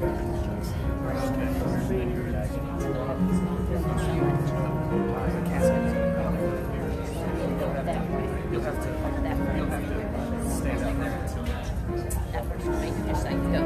You'll have to stand out there until that person may just say go.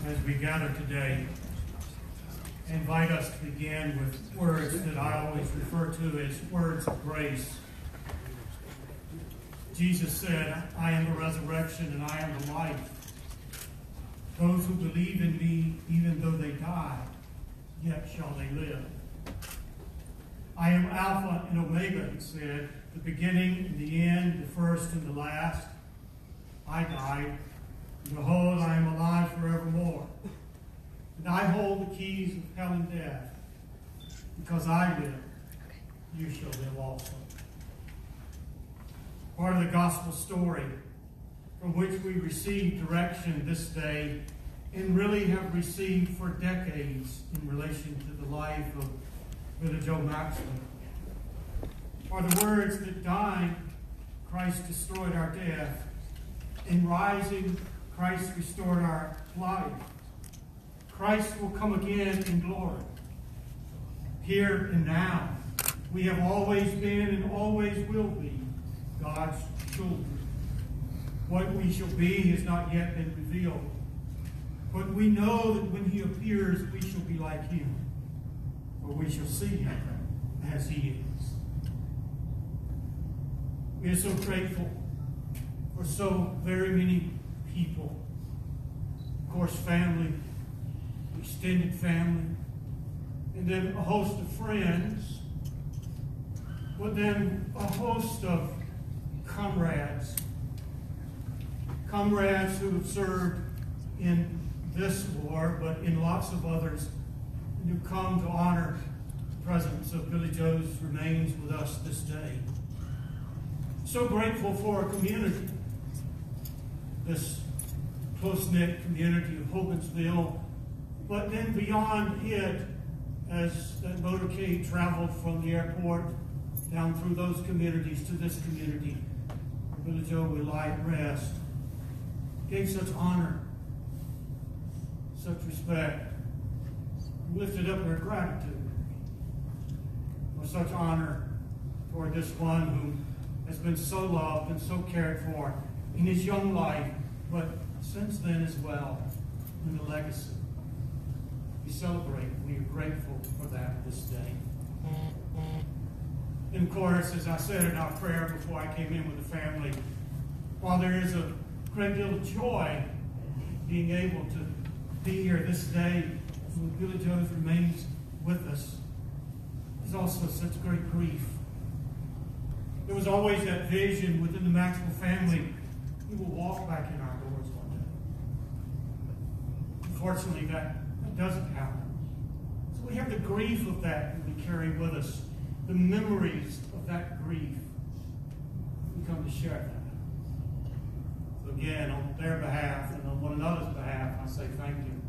As we gather today, I invite us to begin with words that I always refer to as words of grace. Jesus said, I am the resurrection and I am the life. Those who believe in me, even though they die, yet shall they live. I am Alpha and Omega, he said, the beginning and the end, the first and the last. I died. Behold, I am alive forevermore. And I hold the keys of hell and death. Because I live, you shall live also. Part of the gospel story from which we receive direction this day and really have received for decades in relation to the life of Billy Joe Maxwell are the words that dying, Christ destroyed our death. In rising, Christ restored our life. Christ will come again in glory. Here and now, we have always been and always will be God's children. What we shall be has not yet been revealed. But we know that when he appears, we shall be like him. For we shall see him as he is. We are so grateful for so very many people. Of course, family, extended family, and then a host of friends, but then a host of comrades. Comrades who have served in this war, but in lots of others, and who come to honor the presence of Billy Joe's remains with us this day. So grateful for a community, this close-knit community of Hogansville, but then beyond it, as that motorcade traveled from the airport down through those communities to this community, where Billy Joe will lie at rest, gave such honor, such respect, lifted up their gratitude for such honor for this one who has been so loved and so cared for in his young life, but since then as well, in the legacy. We celebrate, we are grateful for that this day. And of course, as I said in our prayer before I came in with the family, while there is a great deal of joy being able to be here this day with Billy Joe's remains with us, there's also such great grief. There was always that vision within the Maxwell family, we will walk back in our doors one day. Unfortunately, that doesn't happen. So we have the grief of that we carry with us, the memories of that grief. We come to share that. So again, on their behalf and on one another's behalf, I say thank you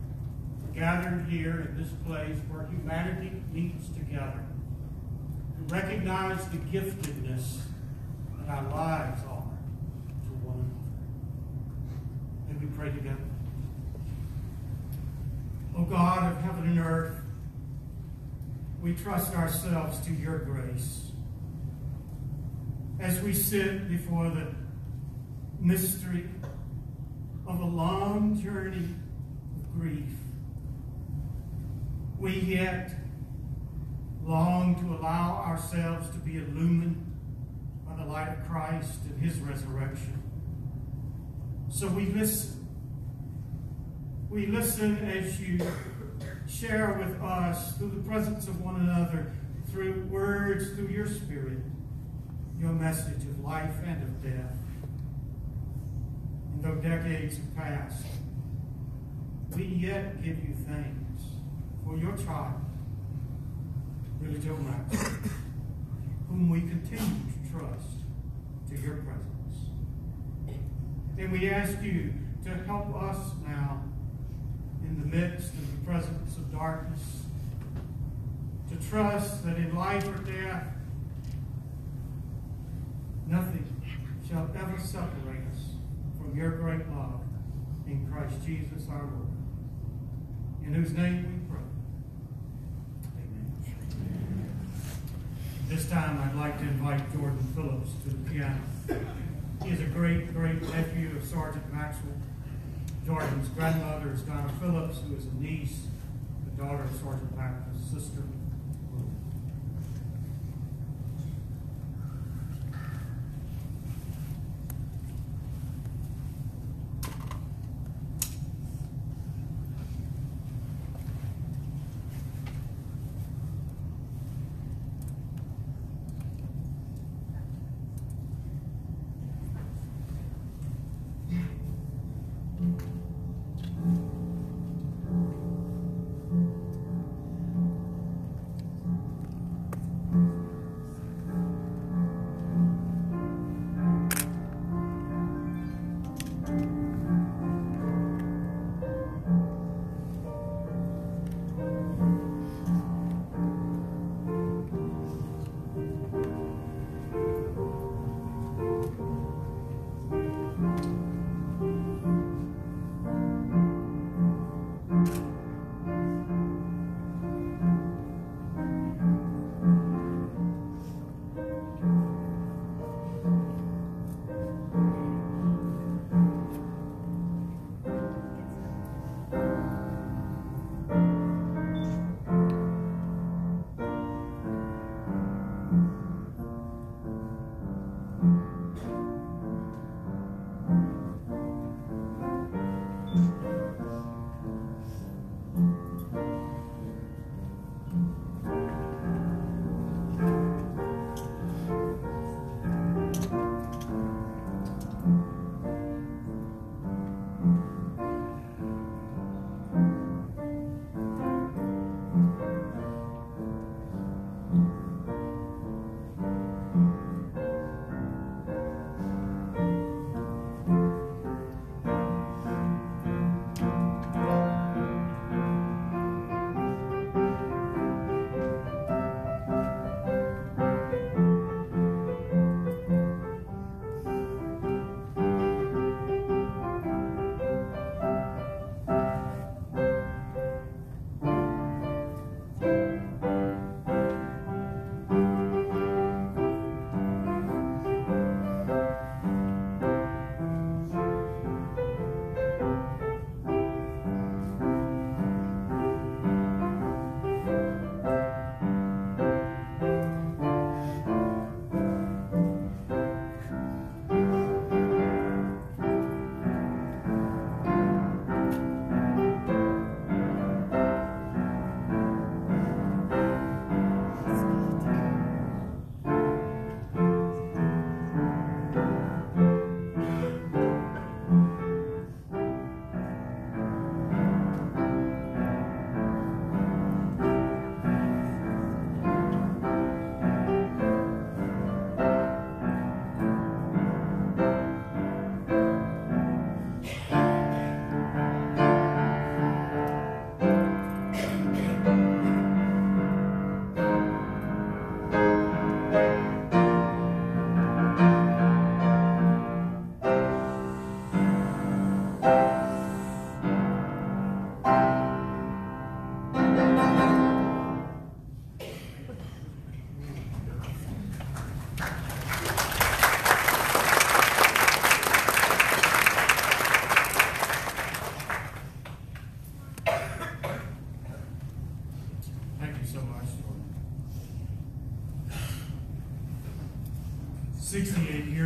for gathering here in this place where humanity meets together to recognize the giftedness that our lives are to one another. May we pray together. O God of heaven and earth, we trust ourselves to your grace as we sit before the mystery of a long journey of grief. We yet long to allow ourselves to be illumined by the light of Christ and his resurrection. So we listen. We listen as you share with us through the presence of one another, through words, through your Spirit, your message of life and of death. And though decades have passed, we yet give you thanks for your child, Billy Joe Maxwell, whom we continue to trust to your presence. And we ask you to help us now in the midst of the presence of darkness, to trust that in life or death, nothing shall ever separate us from your great love in Christ Jesus our Lord, in whose name we pray. Amen. This time I'd like to invite Jordan Phillips to the piano. He is a great, great nephew of Sergeant Maxwell. Jordan's grandmother is Donna Phillips, who is a niece, the daughter of Sergeant Maxwell's sister.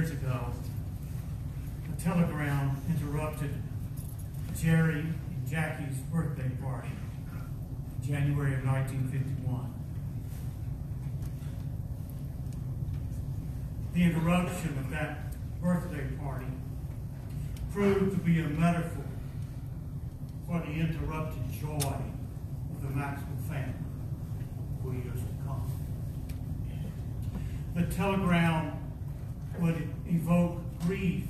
Ago, a telegram interrupted Jerry and Jackie's birthday party. January of 1951. The interruption of that birthday party proved to be a metaphor for the interrupted joy of the Maxwell family for years to come. The telegram would evoke grief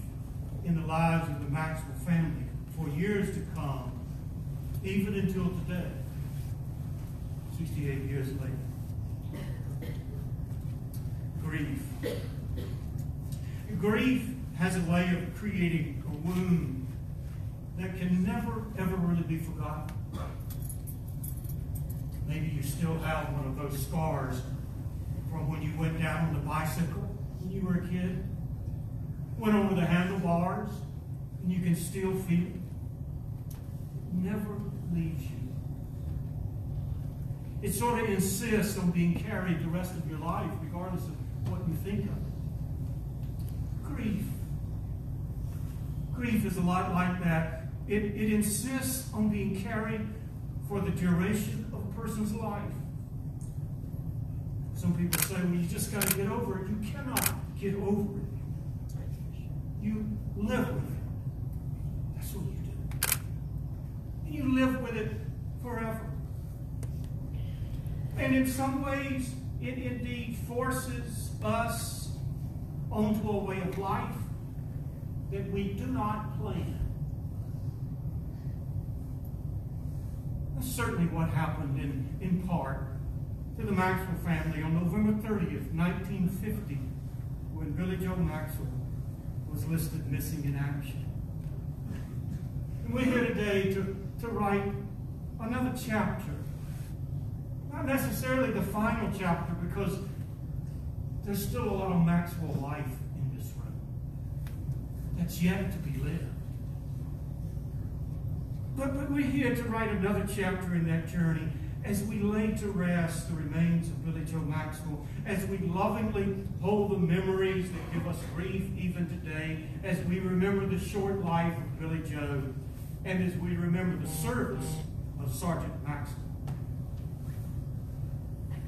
in the lives of the Maxwell family for years to come, even until today, 68 years later. Grief. Grief has a way of creating a wound that can never, ever really be forgotten. Maybe you still have one of those scars from when you went down on the bicycle when you were a kid, went over the handlebars, and you can still feel it. It never leaves you. It sort of insists on being carried the rest of your life, regardless of what you think of it. Grief. Grief is a lot like that. It insists on being carried for the duration of a person's life. Some people say, well, you just got to get over it. You cannot get over it. You live with it. That's what you do. And you live with it forever. And in some ways, it indeed forces us onto a way of life that we do not plan. That's certainly what happened in part to the Maxwell family on November 30th, 1950, when Billy Joe Maxwell was listed missing in action. And we're here today to write another chapter. Not necessarily the final chapter, because there's still a lot of Maxwell life in this room that's yet to be lived. But we're here to write another chapter in that journey as we lay to rest the remains of Billy Joe Maxwell, as we lovingly hold the memories that give us grief even today, as we remember the short life of Billy Joe, and as we remember the service of Sergeant Maxwell.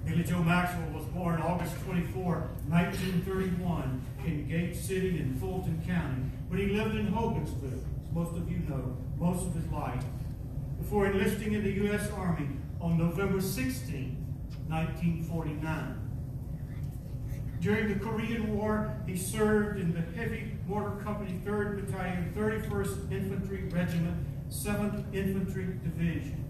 Billy Joe Maxwell was born August 24, 1931 in Gate City in Fulton County, but he lived in Hogansville, as most of you know, most of his life, before enlisting in the U.S. Army on November 16, 1949. During the Korean War, he served in the Heavy Mortar Company 3rd Battalion, 31st Infantry Regiment, 7th Infantry Division.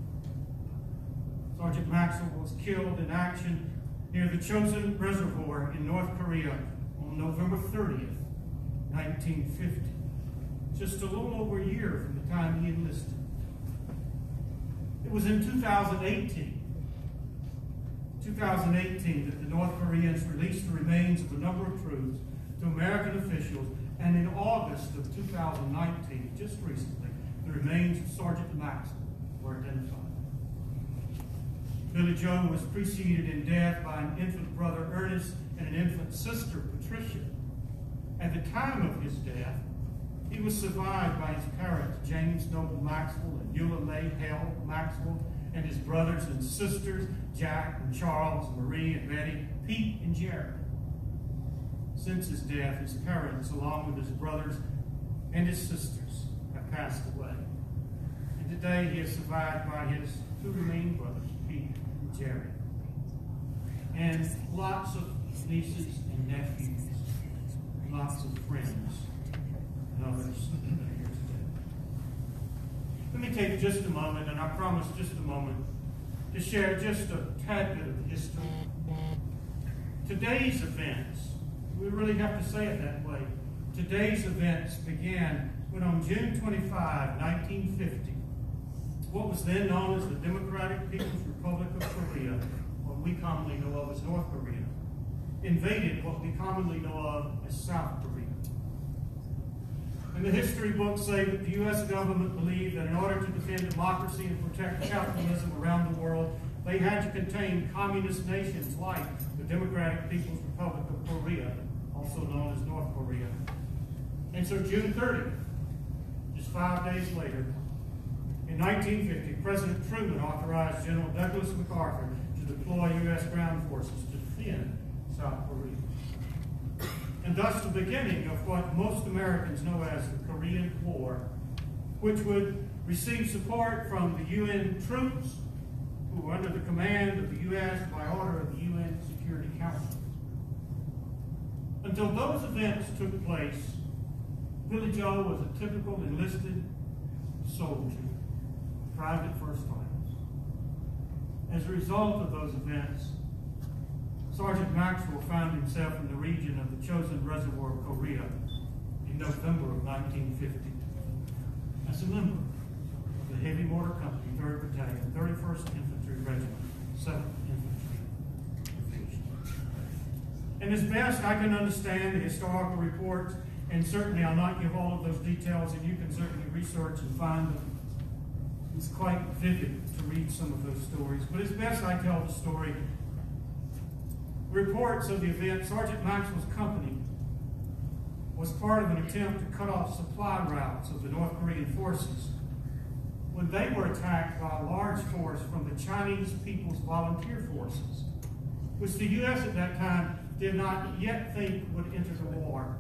Sergeant Maxwell was killed in action near the Chosin Reservoir in North Korea on November 30th, 1950. Just a little over a year from the time he enlisted. It was in 2018 that the North Koreans released the remains of a number of troops to American officials, and in August of 2019, just recently, the remains of Sergeant Maxwell were identified. Billy Joe was preceded in death by an infant brother, Ernest, and an infant sister, Patricia. At the time of his death, he was survived by his parents, James Noble Maxwell and Eula Hale Maxwell, and his brothers and sisters, Jack and Charles, Marie and Betty, Pete and Jerry. Since his death, his parents, along with his brothers and his sisters, have passed away. And today he is survived by his two remaining brothers, Pete and Jerry, and lots of nieces and nephews, and lots of friends and others that are here today. Let me take just a moment, and I promise just a moment, to share just a tad bit of history. Today's events, we really have to say it that way, today's events began when on June 25, 1950, what was then known as the Democratic People's Republic of Korea, what we commonly know of as North Korea, invaded what we commonly know of as South Korea. And the history books say that the U.S. government believed that in order to defend democracy and protect capitalism around the world, they had to contain communist nations like the Democratic People's Republic of Korea, also known as North Korea. And so June 30th, just 5 days later, In 1950, President Truman authorized General Douglas MacArthur to deploy U.S. ground forces to defend South Korea. And thus the beginning of what most Americans know as the Korean War, which would receive support from the UN troops who were under the command of the U.S. by order of the UN Security Council. Until those events took place, Billy Joe was a typical enlisted soldier, private first class. As a result of those events, Sergeant Maxwell found himself in the region of the Chosin Reservoir, Korea, in November of 1950, as a member of the Heavy Mortar Company, 3rd Battalion, 31st Infantry Regiment, 7th Infantry Division. And as best I can understand the historical reports, and certainly I'll not give all of those details, and you can certainly research and find them. It's quite vivid to read some of those stories, but as best I tell the story, reports of the event, Sergeant Maxwell's company was part of an attempt to cut off supply routes of the North Korean forces when they were attacked by a large force from the Chinese People's Volunteer Forces, which the U.S. at that time did not yet think would enter the war.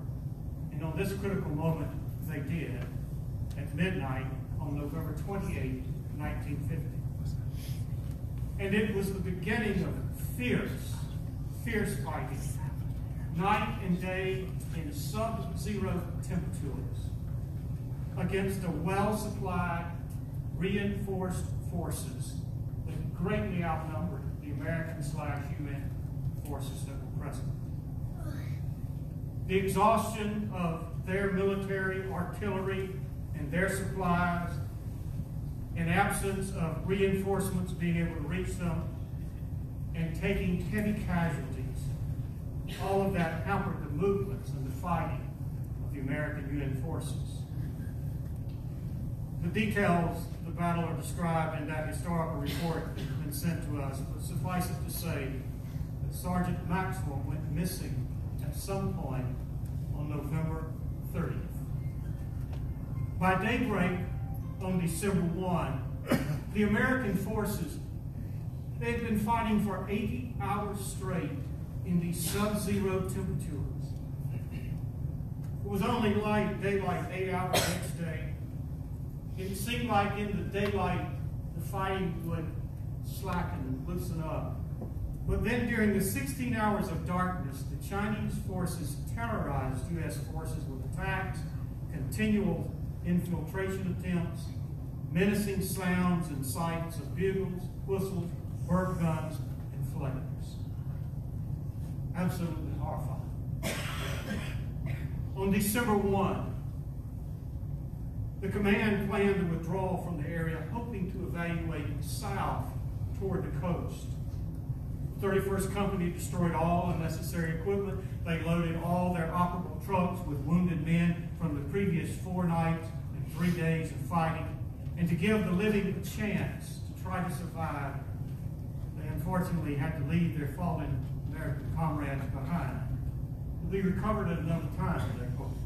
And on this critical moment, they did, at midnight on November 28, 1950. And it was the beginning of fierce fighting, night and day in sub-zero temperatures, against a well-supplied, reinforced forces that greatly outnumbered the American/UN forces that were present. The exhaustion of their military artillery and their supplies, and absence of reinforcements being able to reach them, and taking heavy casualties, all of that hampered the movements and the fighting of the American UN forces. The details of the battle are described in that historical report that has been sent to us, but suffice it to say that Sergeant Maxwell went missing at some point on November 30th. By daybreak on December 1, the American forces, they had been fighting for 80 hours straight in these sub-zero temperatures. It was only daylight 8 hours each day. It seemed like in the daylight the fighting would slacken and loosen up. But then during the 16 hours of darkness, the Chinese forces terrorized U.S. forces with attacks, continual infiltration attempts, menacing sounds and sights of bugles, whistles, bird guns, and flares. Absolutely horrifying. On December 1, the command planned to withdraw from the area, hoping to evacuate south toward the coast. The 31st Company destroyed all unnecessary equipment. They loaded all their operable trucks with wounded men from the previous 4 nights and 3 days of fighting. And to give the living a chance to try to survive, they unfortunately had to leave their fallen American comrades behind. To be recovered at another time, they hope.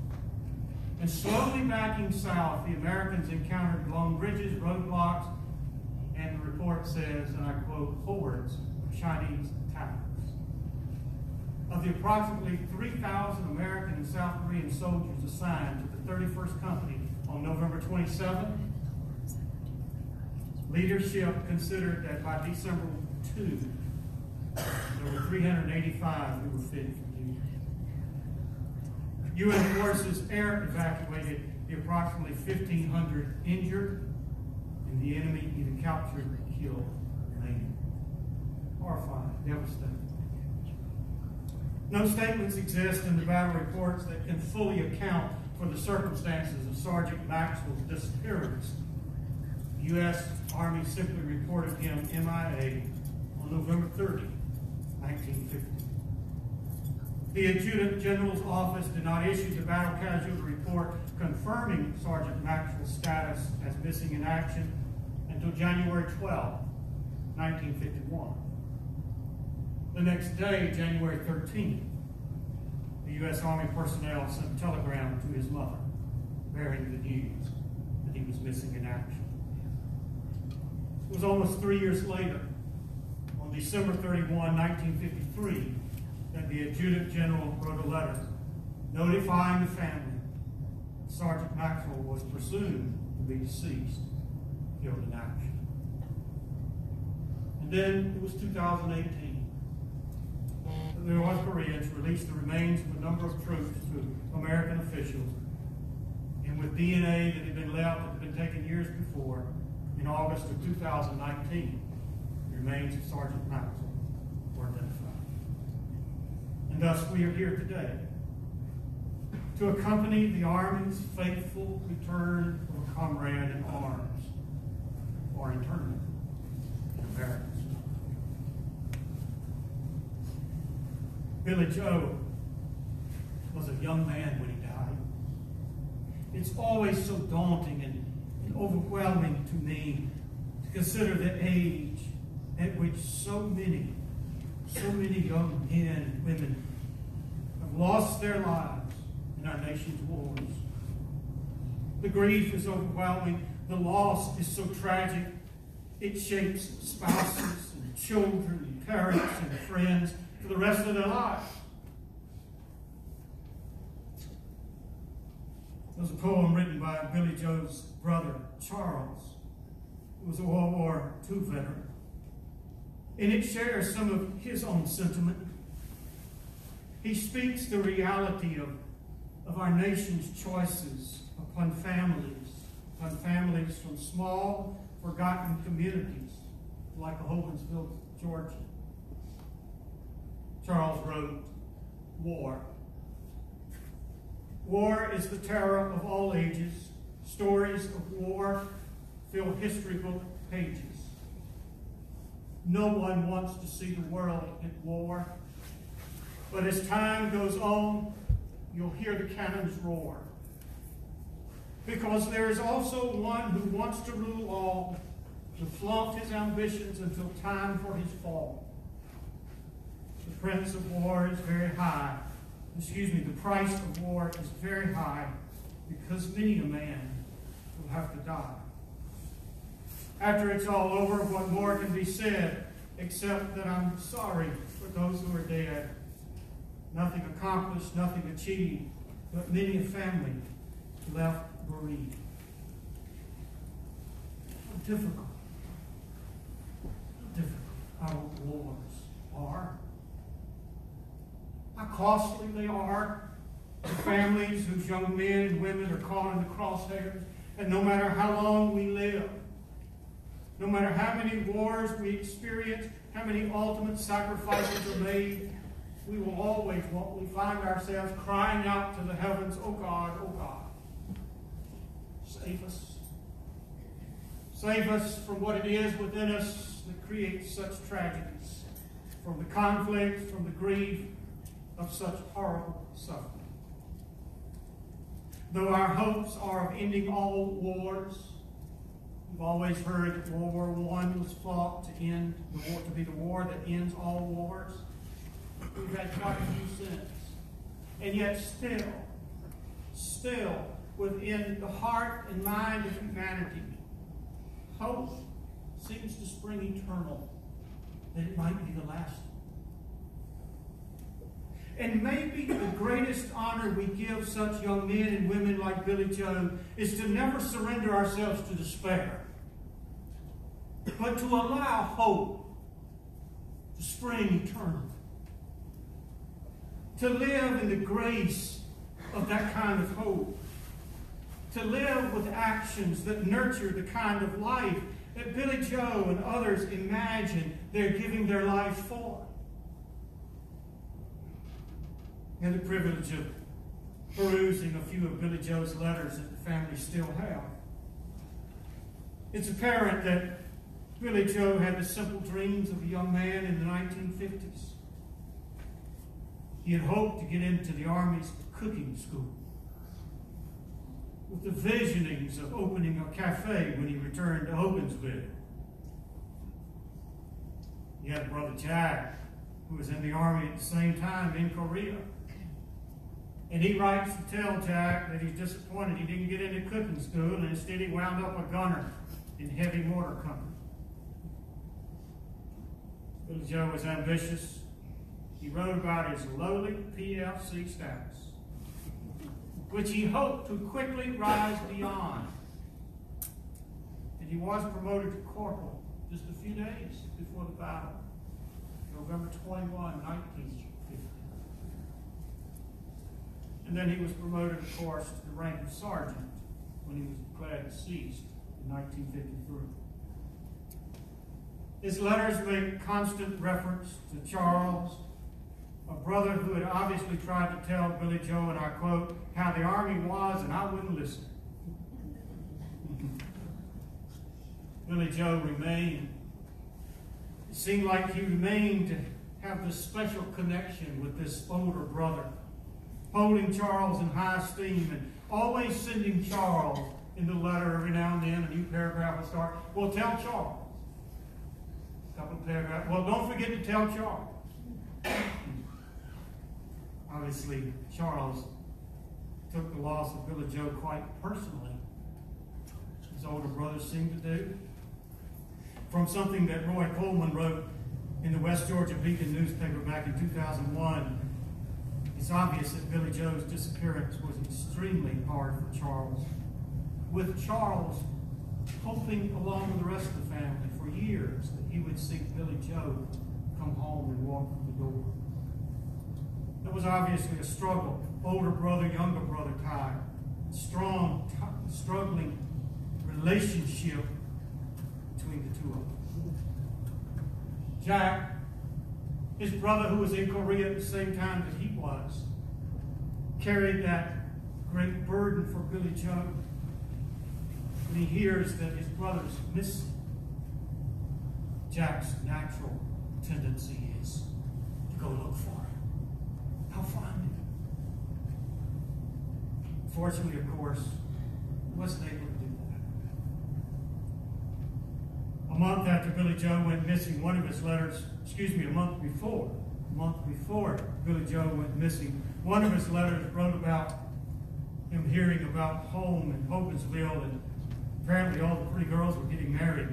And slowly backing south, the Americans encountered long bridges, roadblocks, and the report says, and I quote, hordes of Chinese attackers. Of the approximately 3,000 American and South Korean soldiers assigned to the 31st Company on November 27, leadership considered that by December 2, there were 385 who were fit for duty. UN forces air evacuated the approximately 1,500 injured, and the enemy either captured or killed the remaining. Horrifying, devastating. No statements exist in the battle reports that can fully account for the circumstances of Sergeant Maxwell's disappearance. The U.S. Army simply reported him MIA on November 30, 1950. The Adjutant General's office did not issue the battle casualty report confirming Sergeant Maxwell's status as missing in action until January 12, 1951. The next day, January 13, the U.S. Army personnel sent a telegram to his mother bearing the news that he was missing in action. It was almost 3 years later, on December 31, 1953, that the Adjutant General wrote a letter notifying the family that Sergeant Maxwell was presumed to be deceased, killed in action. And then it was 2018. The North Koreans released the remains of a number of troops to American officials, and with DNA that had been left that had been taken years before, in August of 2019, the remains of Sergeant Maxwell were identified. And thus we are here today to accompany the Army's faithful return of a comrade in arms, or internment, in America. Billy Joe was a young man when he died. It's always so daunting and overwhelming to me to consider the age at which so many young men and women have lost their lives in our nation's wars. The grief is overwhelming. The loss is so tragic. It shapes spouses and children and parents and friends for the rest of their lives. There was a poem written by Billy Joe's brother, Charles, who was a World War II veteran. And it shares some of his own sentiment. He speaks the reality of our nation's choices upon families from small, forgotten communities like Hogansville, Georgia. Charles wrote, "War. War is the terror of all ages. Stories of war fill history book pages. No one wants to see the world at war. But as time goes on, you'll hear the cannons roar. Because there is also one who wants to rule all, to flaunt his ambitions until time for his fall. The price of war is very high. The price of war is very high because many a man will have to die. After it's all over, what more can be said except that I'm sorry for those who are dead. Nothing accomplished, nothing achieved, but many a family left bereaved." How difficult our wars are. How costly they are to families whose young men and women are caught in the crosshairs. And no matter how long we live, no matter how many wars we experience, how many ultimate sacrifices are made, we will always find ourselves crying out to the heavens, oh God, save us. Save us from what it is within us that creates such tragedies, from the conflict, from the grief of such horrible suffering. Though our hopes are of ending all wars, we've always heard that World War I was fought to be the war that ends all wars. We've had quite a few since. And yet still, within the heart and mind of humanity, hope seems to spring eternal, that it might be the last. And maybe the greatest honor we give such young men and women like Billy Joe is to never surrender ourselves to despair, but to allow hope to spring eternal. To live in the grace of that kind of hope. To live with actions that nurture the kind of life that Billy Joe and others imagine they're giving their lives for. I had the privilege of perusing a few of Billy Joe's letters that the family still have. It's apparent that Billy Joe had the simple dreams of a young man in the 1950s. He had hoped to get into the Army's cooking school, with the visionings of opening a cafe when he returned to Hogansville. He had a brother Jack, who was in the Army at the same time in Korea. And he writes to tell Jack that he's disappointed he didn't get into cooking school, and instead he wound up a gunner in Heavy Mortar Company. Billy Joe was ambitious. He wrote about his lowly PLC status, which he hoped to quickly rise beyond. And he was promoted to corporal just a few days before the battle, November 21, 1950. And then he was promoted, of course, to the rank of sergeant when he was declared deceased in 1953. His letters make constant reference to Charles, a brother who had obviously tried to tell Billy Joe, and I quote, how the Army was, and I wouldn't listen. Billy Joe remained, it seemed like he remained to have this special connection with this older brother, holding Charles in high esteem and always sending Charles in the letter every now and then. A new paragraph will start. Well, tell Charles. A couple of paragraphs. Well, don't forget to tell Charles. Obviously, Charles took the loss of Billy Joe quite personally. His older brother seemed to do. From something that Roy Coleman wrote in the West Georgia Beacon newspaper back in 2001, it's obvious that Billy Joe's disappearance was extremely hard for Charles, with Charles hoping, along with the rest of the family, for years that he would see Billy Joe come home and walk through the door. There was obviously a struggle, older brother, younger brother tie, strong, struggling relationship between the two of them. Jack, his brother who was in Korea at the same time that he was, carried that great burden for Billy Joe. When he hears that his brother's missing, Jack's natural tendency is to go look for him. I'll find him. Fortunately, of course, he wasn't able to do that. A month after Billy Joe went missing, one of his letters, a month before Billy Joe went missing, one of his letters wrote about him hearing about home in Hogansville, and apparently all the pretty girls were getting married.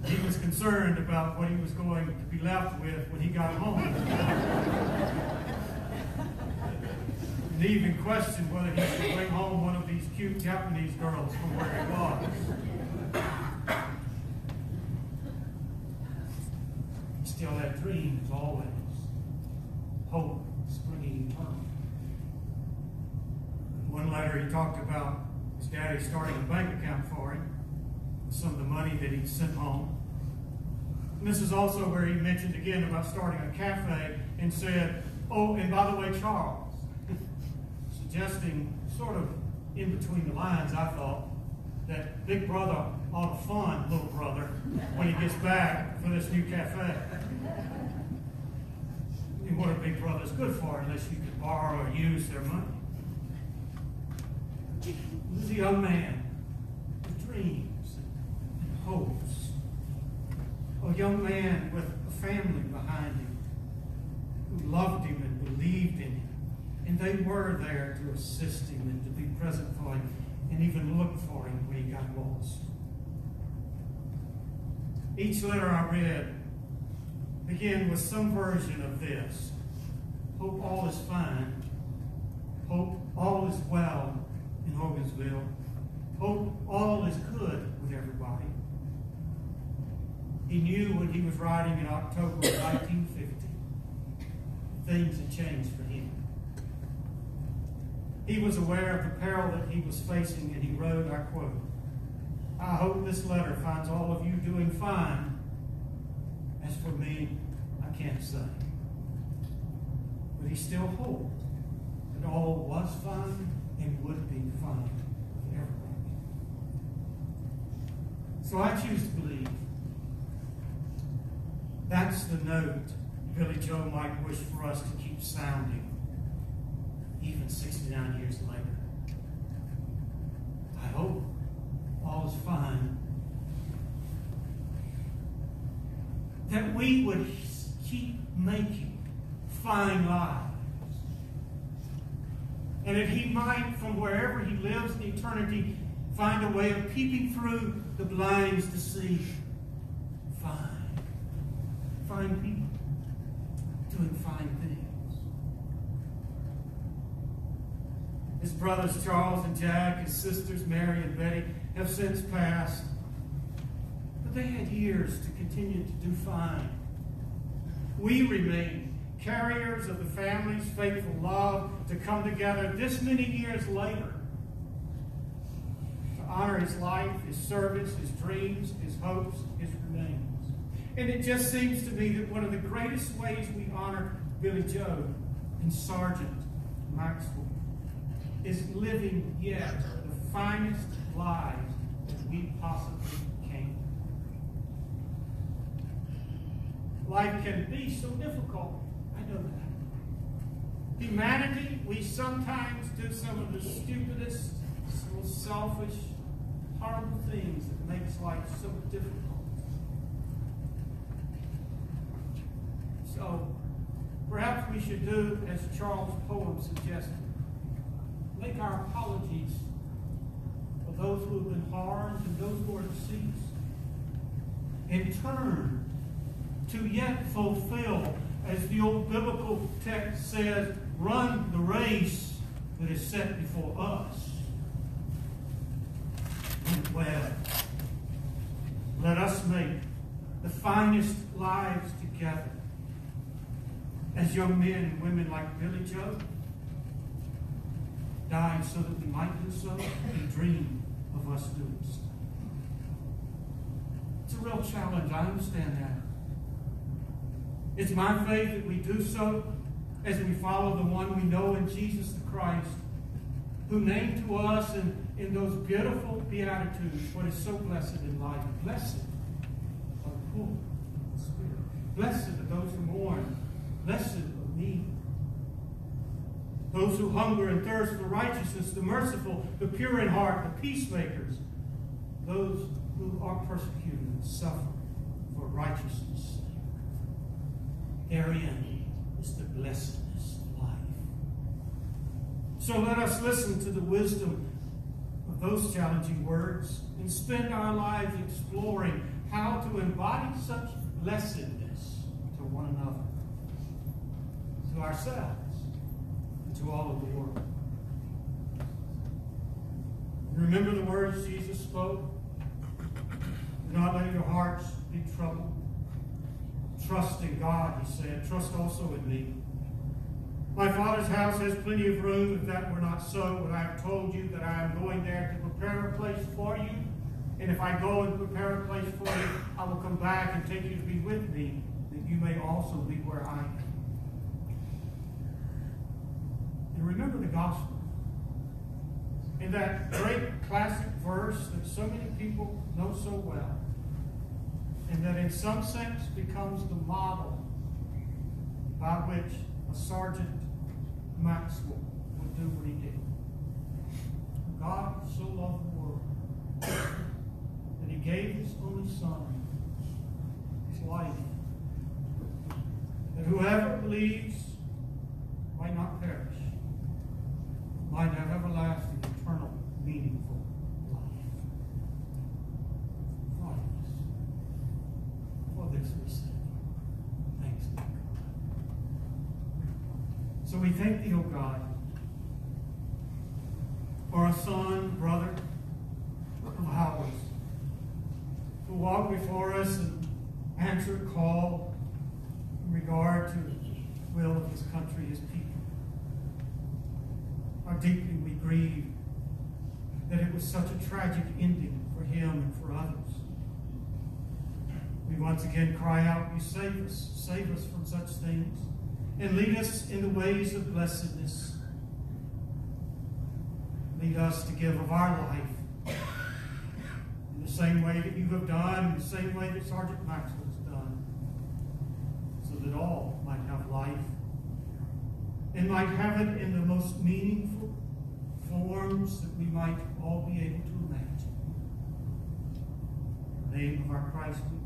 He was concerned about what he was going to be left with when he got home. And he even questioned whether he should bring home one of these cute Japanese girls from where he was. He still had dreams always. Hope springing eternal. In one letter he talked about his daddy starting a bank account for him with some of the money that he'd sent home. And this is also where he mentioned again about starting a cafe and said, oh, and by the way, Charles, suggesting sort of in between the lines, I thought, that big brother ought to fund little brother when he gets back for this new cafe. And what a big brother's good for unless you can borrow or use their money. He was a young man with dreams and hopes. A young man with a family behind him who loved him and believed in him. And they were there to assist him and to be present for him and even look for him when he got lost. Each letter I read began with some version of this. Hope all is fine. Hope all is well in Hogansville. Hope all is good with everybody. He knew when he was writing in October of 1950, things had changed for him. He was aware of the peril that he was facing, and he wrote, I quote, I hope this letter finds all of you doing fine. As for me, I can't say. But he still hoped that all was fine and would be fine with everybody. So I choose to believe that's the note Billy Joe might wish for us to keep sounding even 69 years later. I hope all is fine. That we would keep making fine lives. And that he might, from wherever he lives in eternity, find a way of peeping through the blinds to see fine, fine people doing fine things. His brothers Charles and Jack, his sisters Mary and Betty have since passed. But they had years to continue to do fine. We remain carriers of the family's faithful love to come together this many years later to honor his life, his service, his dreams, his hopes, his remains. And it just seems to me that one of the greatest ways we honor Billy Joe and Sergeant Maxwell is living yet the finest lives that we possibly can. Life can be so difficult. I know that. Humanity, we sometimes do some of the stupidest, most selfish, horrible things that makes life so difficult. So, perhaps we should do as Charles' poem suggested. Make our apologies for those who have been harmed and those who are deceased. And turn to yet fulfill, as the old biblical text says, run the race that is set before us. And well, let us make the finest lives together as young men and women like Billy Joe died so that we might do so and dream of us doing so. It's a real challenge. I understand that. It's my faith that we do so as we follow the one we know in Jesus the Christ, who named to us in those beautiful Beatitudes what is so blessed in life. Blessed are the poor in spirit. Blessed are those who mourn. Blessed are me. Those who hunger and thirst for righteousness, the merciful, the pure in heart, the peacemakers, those who are persecuted and suffer for righteousness' sake. Therein is the blessedness of life. So let us listen to the wisdom of those challenging words and spend our lives exploring how to embody such blessedness to one another, to ourselves, and to all of the world. Remember the words Jesus spoke? Do not let your hearts be troubled. Trust in God, he said. Trust also in me. My Father's house has plenty of room. If that were not so, would I have told you that I am going there to prepare a place for you? And if I go and prepare a place for you, I will come back and take you to be with me, that you may also be where I am. And remember the gospel. In that great classic verse that so many people know so well, and that in some sense becomes the model by which a Sergeant Maxwell would do what he did. God so loved the world that he gave his only Son, his life, that whoever believes might not perish, might have everlasting, eternal, meaningful life. For this we say, thanks be to God. So we thank thee, O God, for a son, brother of ours, who walked before us and answered call in regard to the will of his country, his people. How deeply we grieve that it was such a tragic ending for him and for others. We once again cry out, you save us from such things, and lead us in the ways of blessedness. Lead us to give of our life in the same way that you have done, in the same way that Sergeant Maxwell has done, so that all might have life and might have it in the most meaningful forms that we might all be able to imagine. In the name of our Christ we